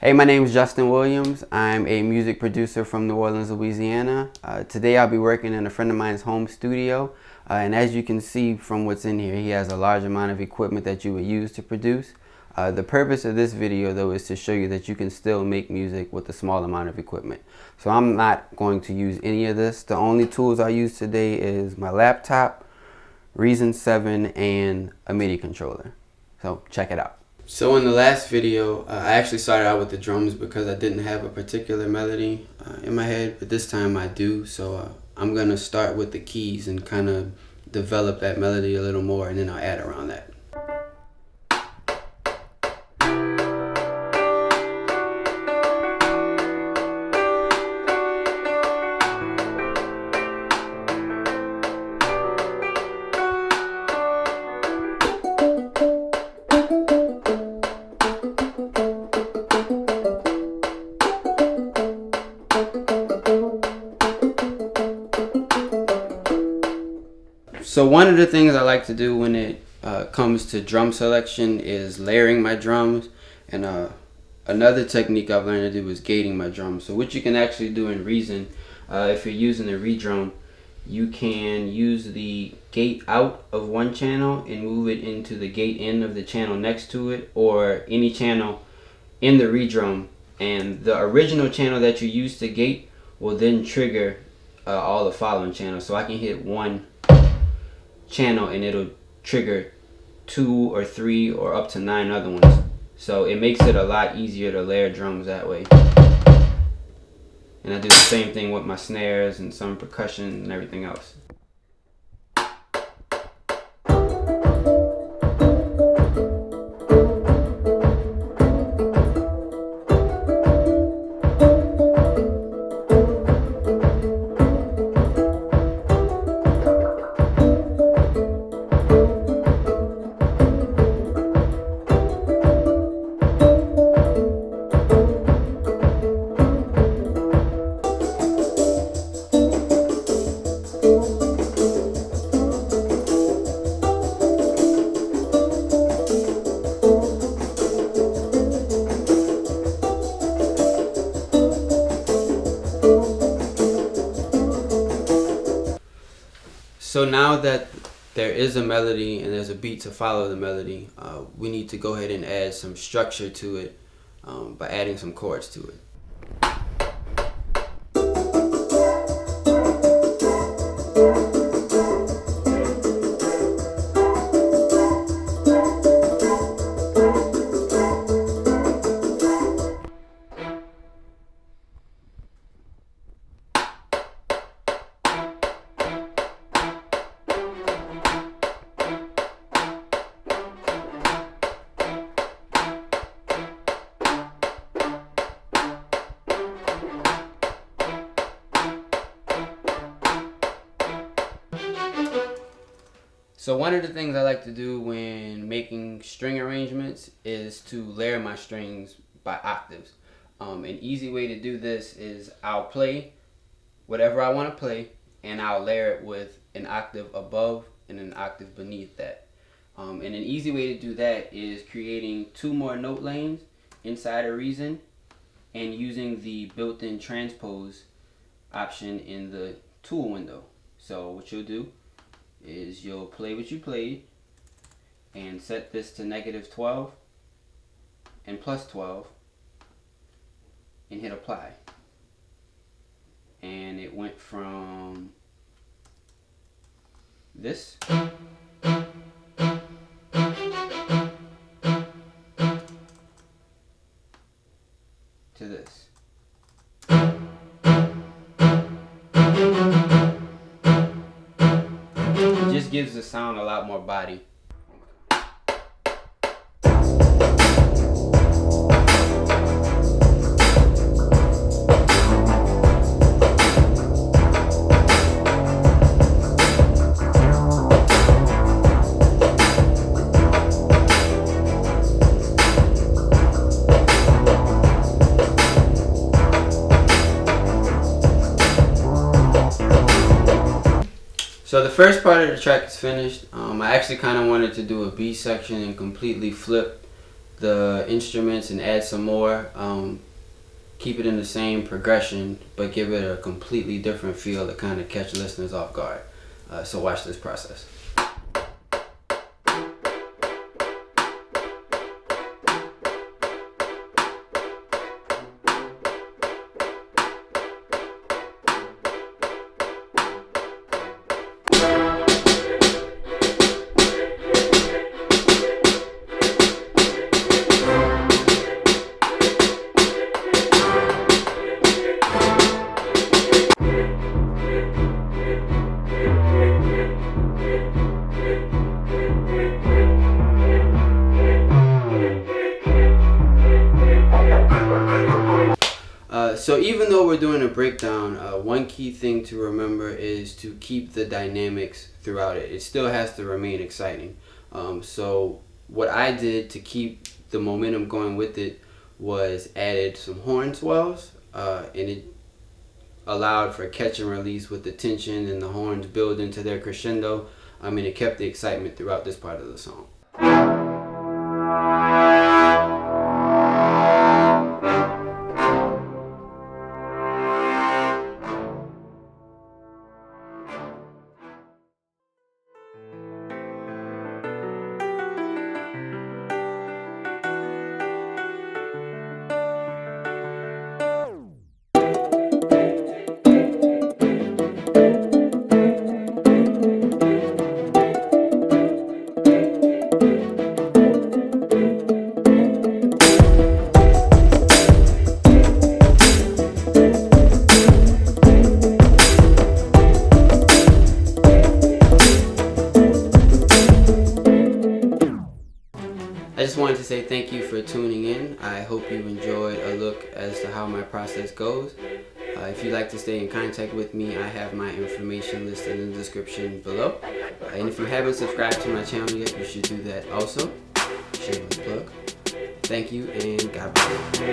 Hey, my name is Justin Williams. I'm a music producer from New Orleans, Louisiana. Today I'll be working in a friend of mine's home studio. And as you can see from what's in here, he has a large amount of equipment that you would use to produce. The purpose of this video though is to show you that you can still make music with a small amount of equipment. So I'm not going to use any of this. The only tools I use today is my laptop, Reason 7, and a Midi controller. So check it out. So in the last video, I actually started out with the drums because I didn't have a particular melody in my head, but this time I do. So I'm gonna start with the keys and kind of develop that melody a little more, and then I'll add around that. So one of the things I like to do when it comes to drum selection is layering my drums, and another technique I've learned to do is gating my drums. So what you can actually do in Reason, if you're using a redrum, you can use the gate out of one channel and move it into the gate in of the channel next to it, or any channel in the redrum, and the original channel that you use to gate will then trigger all the following channels. So I can hit one channel and it'll trigger 2 or 3 or up to 9 other ones. So it makes it a lot easier to layer drums that way. And I do the same thing with my snares and some percussion and everything else. So now that there is a melody and there's a beat to follow the melody, we need to go ahead and add some structure to it by adding some chords to it. So one of the things I like to do when making string arrangements is to layer my strings by octaves. An easy way to do this is I'll play whatever I want to play, and I'll layer it with an octave above and an octave beneath that. And an easy way to do that is creating 2 more note lanes inside of Reason and using the built-in transpose option in the tool window. So what you'll do is you'll play what you played and set this to -12 and +12 and hit apply. And it went from this to this. Just gives the sound a lot more body. So the first part of the track is finished. I actually kind of wanted to do a B section and completely flip the instruments and add some more. Keep it in the same progression, but give it a completely different feel to kind of catch listeners off guard. So watch this process. So even though we're doing a breakdown, one key thing to remember is to keep the dynamics throughout it. It still has to remain exciting. So what I did to keep the momentum going with it was added some horn swells, and it allowed for catch and release with the tension and the horns build into their crescendo. And it kept the excitement throughout this part of the song. I just wanted to say thank you for tuning in. I hope you enjoyed a look as to how my process goes. If you'd like to stay in contact with me, I have my information listed in the description below. And if you haven't subscribed to my channel yet, you should do that also. Shameless plug. Thank you and God bless.